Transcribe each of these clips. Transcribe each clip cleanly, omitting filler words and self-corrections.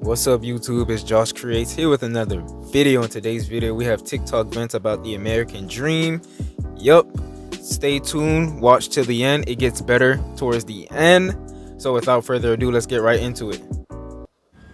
What's up, YouTube? It's Josh Creates here with another video. In today's video, we have TikTok vents about the American dream. Yup. Stay tuned. Watch till the end. It gets better towards the end. So without further ado, let's get right into it.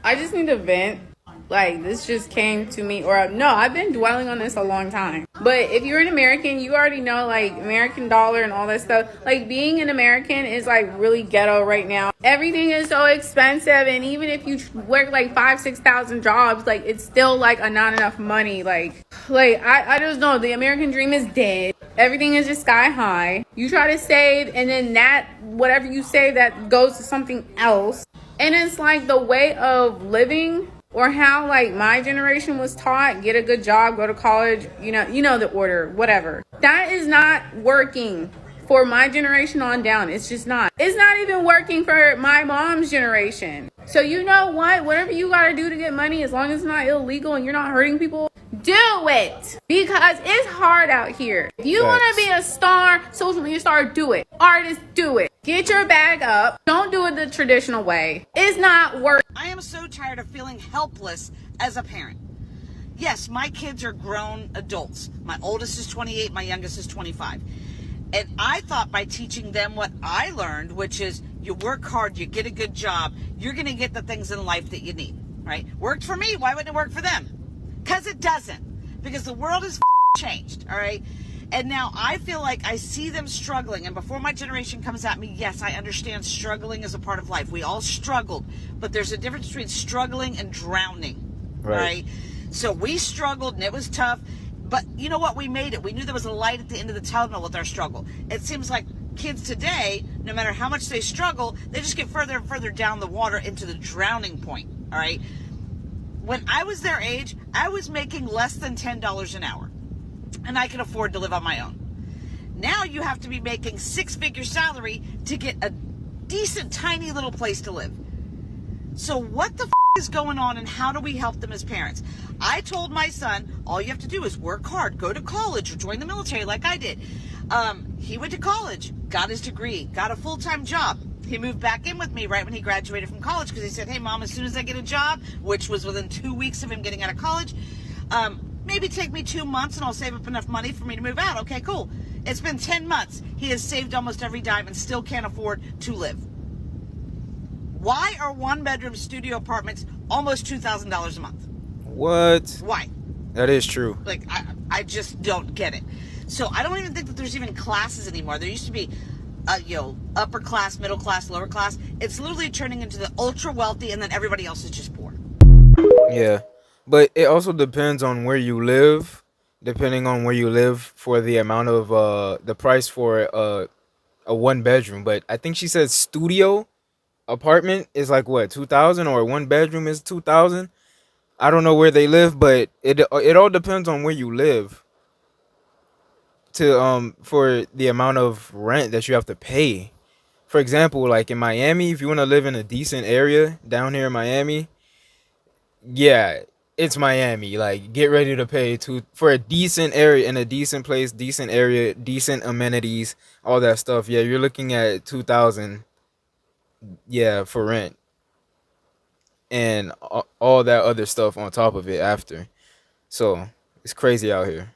I just need to vent. Like, this just came to me, or no, I've been dwelling on this a long time. But if you're an American, you already know, like, American dollar and all that stuff. Like, being an American is, like, really ghetto right now. Everything is so expensive, and even if you work, like, 5,000-6,000 jobs, like, it's still, like, not enough money. Like, I just know the American dream is dead. Everything is just sky high. You try to save, and then whatever you save, that goes to something else. And it's, like, the way of living, or how, like, my generation was taught, get a good job, go to college, you know the order, whatever. That is not working for my generation on down. It's just not. It's not even working for my mom's generation. So you know what? Whatever you gotta do to get money, as long as it's not illegal and you're not hurting people, do it. Because it's hard out here. If you want to be a star, social media star, do it. Artists, do it. Get your bag up. Don't do it the traditional way. It's not working. I am so tired of feeling helpless as a parent. Yes, my kids are grown adults. My oldest is 28, my youngest is 25. And I thought by teaching them what I learned, which is you work hard, you get a good job, you're going to get the things in life that you need, right? Worked for me, why wouldn't it work for them? Because it doesn't. Because the world has changed, all right? And now I feel like I see them struggling. And before my generation comes at me, yes, I understand struggling is a part of life. We all struggled. But there's a difference between struggling and drowning, right? So we struggled and it was tough. But you know what? We made it. We knew there was a light at the end of the tunnel with our struggle. It seems like kids today, no matter how much they struggle, they just get further and further down the water into the drowning point, all right? When I was their age, I was making less than $10 an hour. And I can afford to live on my own. Now you have to be making six-figure salary to get a decent, tiny little place to live. So what the is going on, and how do we help them as parents? I told my son, all you have to do is work hard, go to college, or join the military like I did. He went to college, got his degree, got a full-time job. He moved back in with me right when he graduated from college because he said, hey, Mom, as soon as I get a job, which was within 2 weeks of him getting out of college, maybe take me 2 months and I'll save up enough money for me to move out. Okay, cool. It's been 10 months. He has saved almost every dime and still can't afford to live. Why are one-bedroom studio apartments almost $2,000 a month? What? Why? That is true. Like, I just don't get it. So I don't even think that there's even classes anymore. There used to be, upper class, middle class, lower class. It's literally turning into the ultra wealthy, and then everybody else is just poor. Yeah. But it also depends on where you live. Depending on where you live for the amount of the price for a one bedroom. But I think she said studio apartment is like what, 2,000, or one bedroom is 2,000. I don't know where they live, but it all depends on where you live to for the amount of rent that you have to pay. For example, like in Miami, if you want to live in a decent area down here in Miami, yeah, it's Miami. Like, get ready to pay for a decent area in a decent place, decent area, decent amenities, all that stuff. Yeah, you're looking at 2,000. Yeah, for rent, and all that other stuff on top of it after. So it's crazy out here.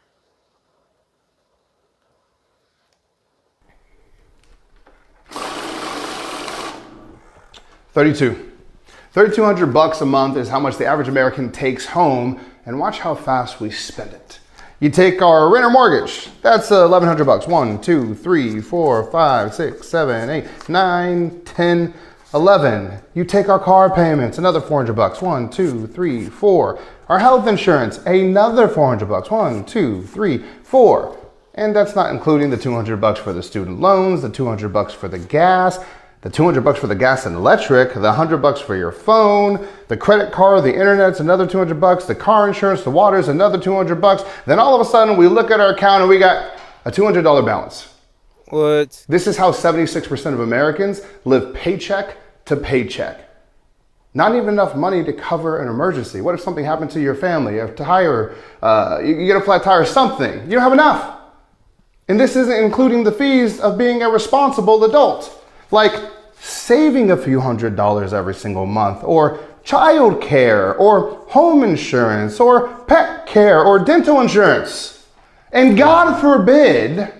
$3,200 a month is how much the average American takes home, and watch how fast we spend it. You take our rent or mortgage, that's $1,100. 1, 2, 3, 4, 5, 6, 7, 8, 9, 10, 11. You take our car payments, another $400. 1, 2, 3, 4. Our health insurance, another $400. 1, 2, 3, 4. And that's not including the $200 for the student loans, the $200 for the gas, the $200 for the gas and electric, the $100 for your phone, the credit card, the internet's another $200, the car insurance, the water's another $200. Then all of a sudden we look at our account and we got a $200 balance. What? This is how 76% of Americans live paycheck to paycheck. Not even enough money to cover an emergency. What if something happened to your family? You have to hire, you get a flat tire, something. You don't have enough. And this isn't including the fees of being a responsible adult. Like saving a few $100s every single month, or child care or home insurance or pet care or dental insurance. And God forbid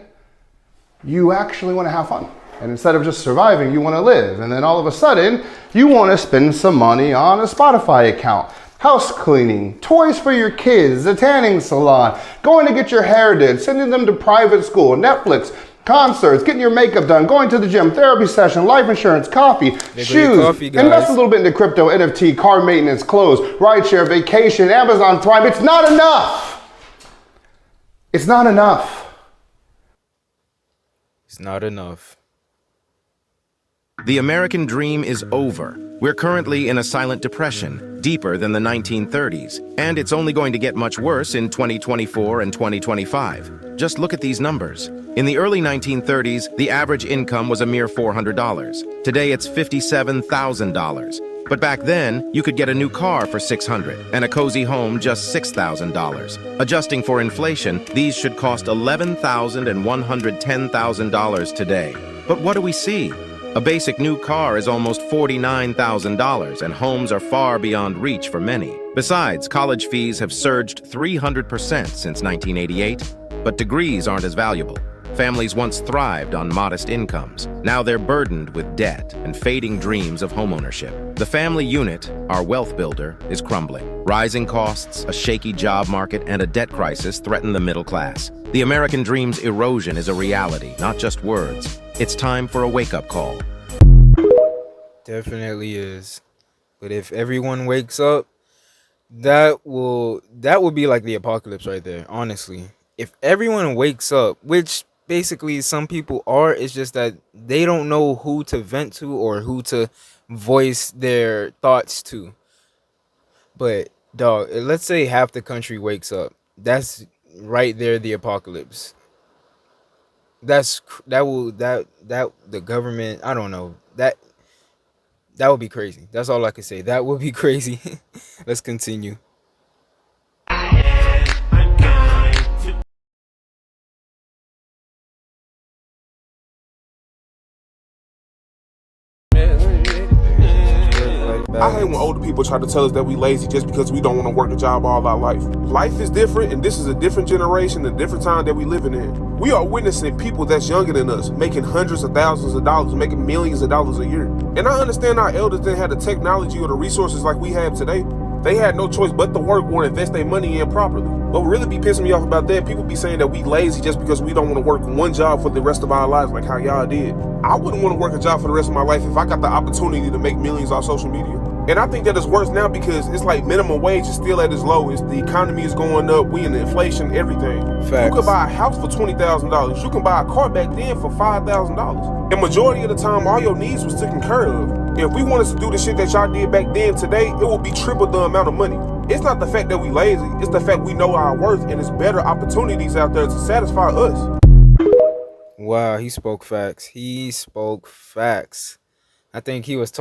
you actually want to have fun. And instead of just surviving, you want to live. And then all of a sudden, you want to spend some money on a Spotify account, house cleaning, toys for your kids, a tanning salon, going to get your hair did, sending them to private school, Netflix, concerts, getting your makeup done, going to the gym, therapy session, life insurance, coffee, shoes, coffee, invest a little bit into crypto, NFT, car maintenance, clothes, rideshare, vacation, Amazon Prime. It's not enough. It's not enough. It's not enough. The American dream is over. We're currently in a silent depression, deeper than the 1930s, and it's only going to get much worse in 2024 and 2025. Just look at these numbers. In the early 1930s, the average income was a mere $400. Today, it's $57,000. But back then, you could get a new car for $600 and a cozy home just $6,000. Adjusting for inflation, these should cost $11,000 and $110,000 today. But what do we see? A basic new car is almost $49,000, and homes are far beyond reach for many. Besides, college fees have surged 300% since 1988, but degrees aren't as valuable. Families once thrived on modest incomes. Now they're burdened with debt and fading dreams of homeownership. The family unit, our wealth builder, is crumbling. Rising costs, a shaky job market, and a debt crisis threaten the middle class. The American dream's erosion is a reality, not just words. It's time for a wake-up call. Definitely is. But if everyone wakes up, that will be like the apocalypse right there, honestly. If everyone wakes up, which basically some people are, it's just that they don't know who to vent to or who to voice their thoughts to. But dog, let's say half the country wakes up. That's right there the apocalypse. That the government, I don't know. That would be crazy. That's all I can say. That would be crazy. Let's continue. I hate when older people try to tell us that we lazy just because we don't want to work a job all our life. Life is different, and this is a different generation, a different time that we living in. We are witnessing people that's younger than us making hundreds of thousands of dollars, making millions of dollars a year. And I understand our elders didn't have the technology or the resources like we have today. They had no choice but to work or invest their money in properly. What really be pissing me off about that, people be saying that we lazy just because we don't want to work one job for the rest of our lives like how y'all did. I wouldn't want to work a job for the rest of my life if I got the opportunity to make millions off social media. And I think that it's worse now because it's like minimum wage is still at its lowest. The economy is going up. We in the inflation, everything. Facts. You could buy a house for $20,000. You can buy a car back then for $5,000. And majority of the time, all your needs was taken care of. If we wanted to do the shit that y'all did back then today, it would be triple the amount of money. It's not the fact that we lazy. It's the fact we know our worth and there's better opportunities out there to satisfy us. Wow, he spoke facts. He spoke facts. I think he was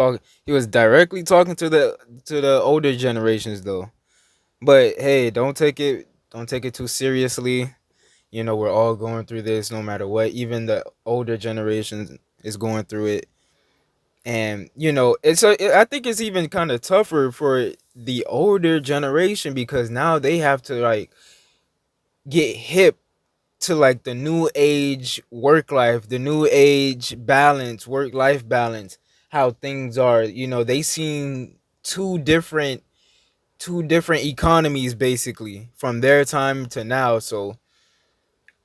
directly talking to the older generations though. But hey, don't take it too seriously. You know, we're all going through this no matter what. Even the older generations is going through it. And you know, I think it's even kind of tougher for the older generation because now they have to like get hip to like the new age work life, the new age balance, work life balance, how things are. You know, they seen two different economies basically from their time to now. So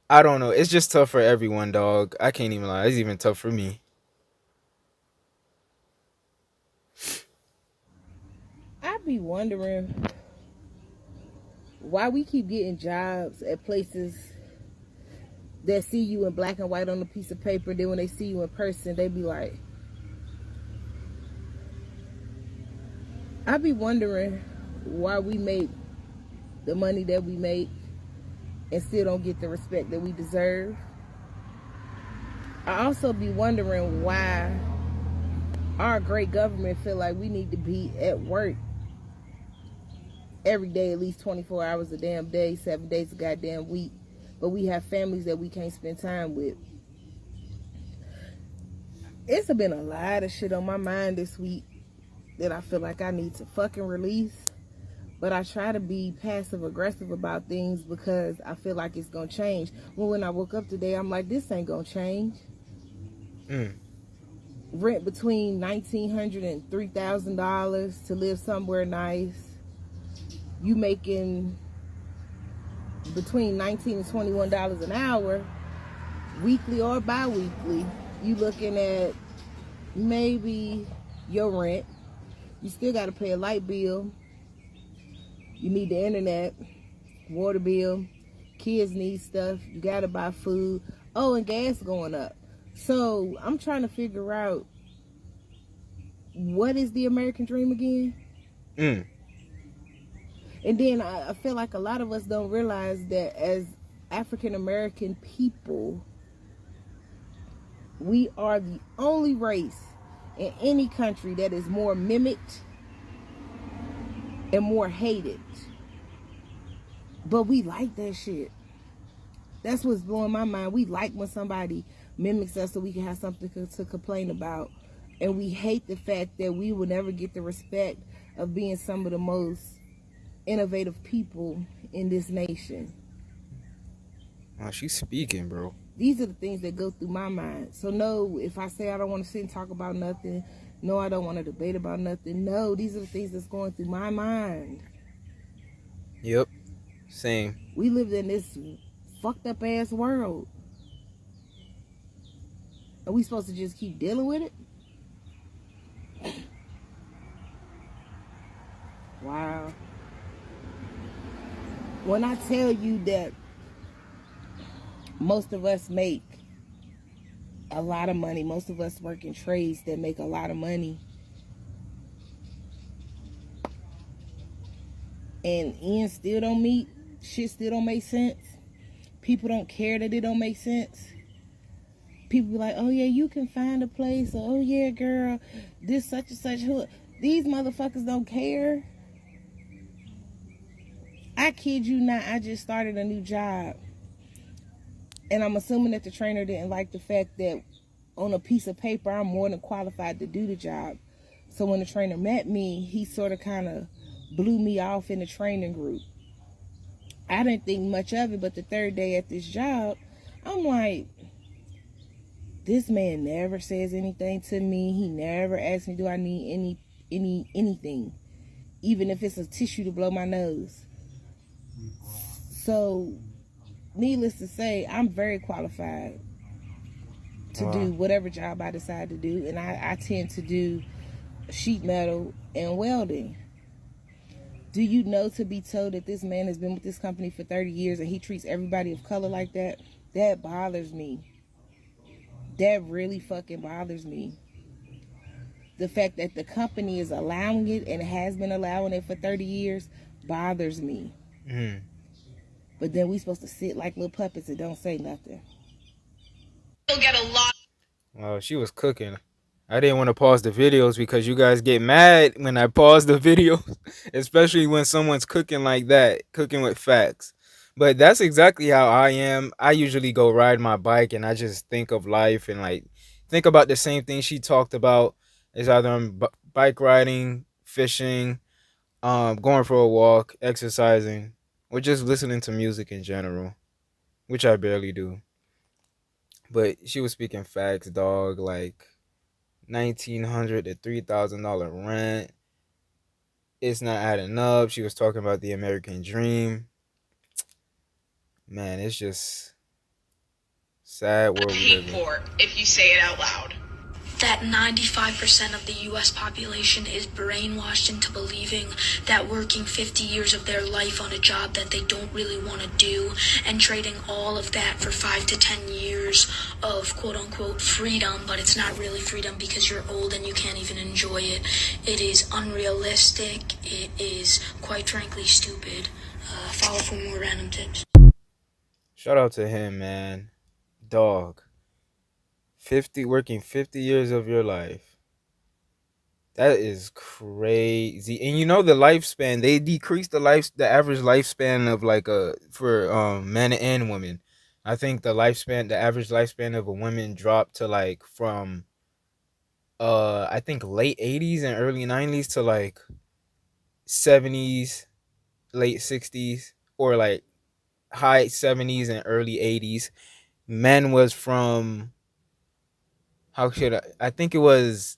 I don't know. It's just tough for everyone, dog. I can't even lie. It's even tough for me. I be wondering why we keep getting jobs at places that see you in black and white on a piece of paper. Then when they see you in person, they be like, I be wondering why we make the money that we make and still don't get the respect that we deserve. I also be wondering why our great government feel like we need to be at work every day, at least 24 hours a damn day, 7 days a goddamn week, but we have families that we can't spend time with. It's been a lot of shit on my mind this week, that I feel like I need to fucking release. But I try to be passive aggressive about things because I feel like it's gonna change. Well, when I woke up today, I'm like, this ain't gonna change. Mm. Rent between $1,900 and $3,000 to live somewhere nice. You making between $19 and $21 an hour, weekly or bi-weekly. You looking at maybe your rent. You still got to pay a light bill. You need the internet, water bill. Kids need stuff. You got to buy food. Oh, and gas going up. So I'm trying to figure out, what is the American dream again? Mm. And then I feel like a lot of us don't realize that as African American people, we are the only race in any country that is more mimicked and more hated. But we like that shit. That's what's blowing my mind. We like when somebody mimics us so we can have something to complain about. And we hate the fact that we will never get the respect of being some of the most innovative people in this nation. Oh, she's speaking, bro. These are the things that go through my mind. So no, if I say I don't want to sit and talk about nothing, no, I don't want to debate about nothing. No, these are the things that's going through my mind. Yep. Same. We live in this fucked up ass world. Are we supposed to just keep dealing with it? Wow. When I tell you that most of us make a lot of money, most of us work in trades that make a lot of money, and ends still don't meet, shit still don't make sense. People don't care that it don't make sense. People be like, oh yeah, you can find a place, or oh yeah, girl, this such and such hood. These motherfuckers don't care. I kid you not, I just started a new job. And I'm assuming that the trainer didn't like the fact that on a piece of paper, I'm more than qualified to do the job. So when the trainer met me, he sort of kind of blew me off in the training group. I didn't think much of it, but the third day at this job, I'm like, this man never says anything to me. He never asks me, do I need anything, even if it's a tissue to blow my nose. So, needless to say, I'm very qualified to do whatever job I decide to do, and I tend to do sheet metal and welding. Do you know, to be told that this man has been with this company for 30 years and he treats everybody of color like that? That bothers me. That really fucking bothers me. The fact that the company is allowing it and has been allowing it for 30 years bothers me. Mm. But then we supposed to sit like little puppets and don't say nothing. You'll get a lot. Well, she was cooking. I didn't want to pause the videos because you guys get mad when I pause the videos, especially when someone's cooking like that, cooking with facts. But that's exactly how I am. I usually go ride my bike and I just think of life and like think about the same thing she talked about. Is either I'm bike riding, fishing, going for a walk, exercising, or just listening to music in general, which I barely do. But she was speaking facts, dog. Like $1,900 to $3,000 rent. It's not adding up. She was talking about the American dream. Man, it's just sad world we Paid live in. for if you say it out loud. That 95% of the US population is brainwashed into believing that working 50 years of their life on a job that they don't really want to do and trading all of that for 5 to 10 years of quote-unquote freedom, but it's not really freedom because you're old and you can't even enjoy it. It is unrealistic. It is, quite frankly, stupid. Follow for more random tips. Shout out to him, man. Dog. 50 working 50 years of your life. That is crazy. And you know the lifespan, they decreased the average lifespan of like a for men and women. I think the average lifespan of a woman dropped to like from I think late 80s and early 90s to like 70s, late 60s, or like high 70s and early 80s. Men was from, how should I think it was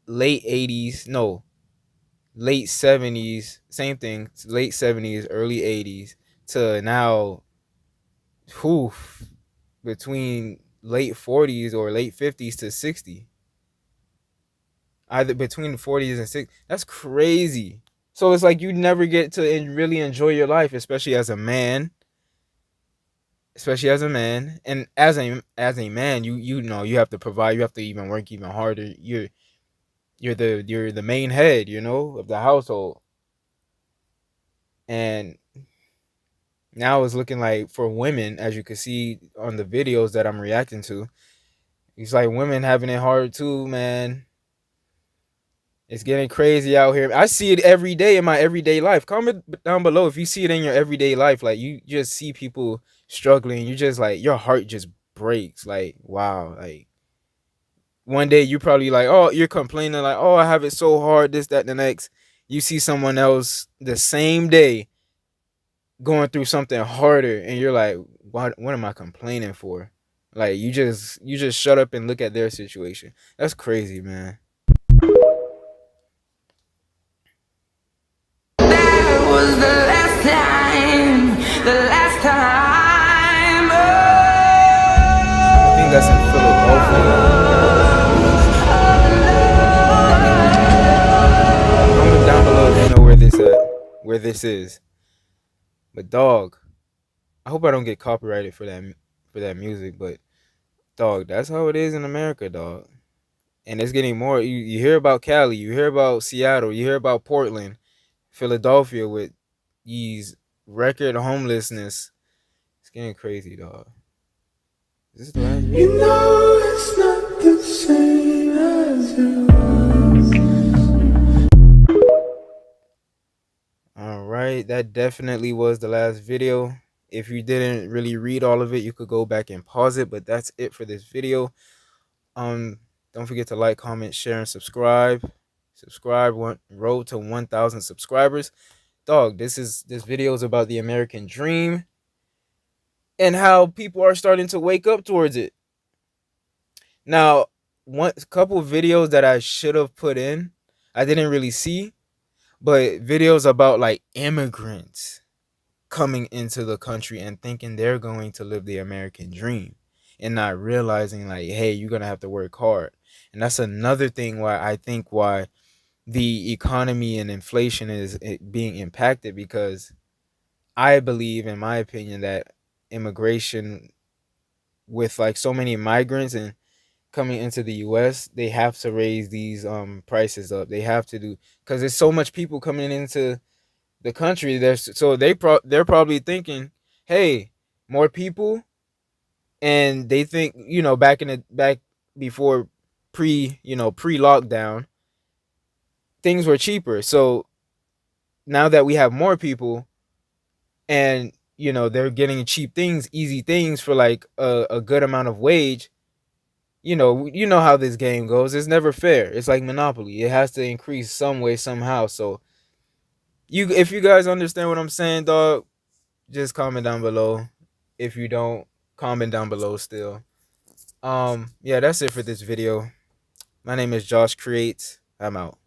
late 80s, no, late 70s, same thing, late 70s, early 80s to now, whew, between late 40s or late 50s to 60. Either between the 40s and 60. That's crazy. So it's like you never get to really enjoy your life, especially as a man, and as a man, you know you have to provide, you have to even work even harder. You're the main head, of the household. And now it's looking like for women, as you can see on the videos that I'm reacting to, it's like women having it hard too, man. It's getting crazy out here. I see it every day in my everyday life. Comment down below if you see it in your everyday life. Like you just see people struggling. You just like your heart just breaks. Like wow. Like one day you probably like, oh, you're complaining like, oh, I have it so hard. This, that, and the next. You see someone else the same day going through something harder, and you're like, what am I complaining for? Like you just shut up and look at their situation. That's crazy, man. That was the last time, the last time. I think that's in Philadelphia. Comment down below if you know where this is. But dog, I hope I don't get copyrighted for that music. But dog, that's how it is in America, dog. And it's getting more. You hear about Cali, you hear about Seattle, you hear about Portland, Philadelphia with these record homelessness. It's getting crazy, dog. Is this the last video? You know it's not the same as it All right, that definitely was the last video. If you didn't really read all of it, you could go back and pause it, but that's it for this video. Don't forget to like, comment, share, and subscribe. Road to 1,000 subscribers. Dog, this video is about the American dream and how people are starting to wake up towards it. Now, one couple of videos that I should have put in, I didn't really see, but videos about like immigrants coming into the country and thinking they're going to live the American dream and not realizing like, hey, you're gonna have to work hard. And that's another thing why the economy and inflation is being impacted, because I believe, in my opinion, that immigration, with like so many migrants and coming into the US, they have to raise these prices up. They have to do, because there's so much people coming into the country. They're probably thinking, hey, more people, and they think, back before pre lockdown, things were cheaper. So now that we have more people, and they're getting cheap things, easy things for like a good amount of wage. You know how this game goes. It's never fair. It's like Monopoly. It has to increase some way, somehow. So if you guys understand what I'm saying, dog, just comment down below. If you don't, comment down below still. Yeah, that's it for this video. My name is Josh Creates. I'm out.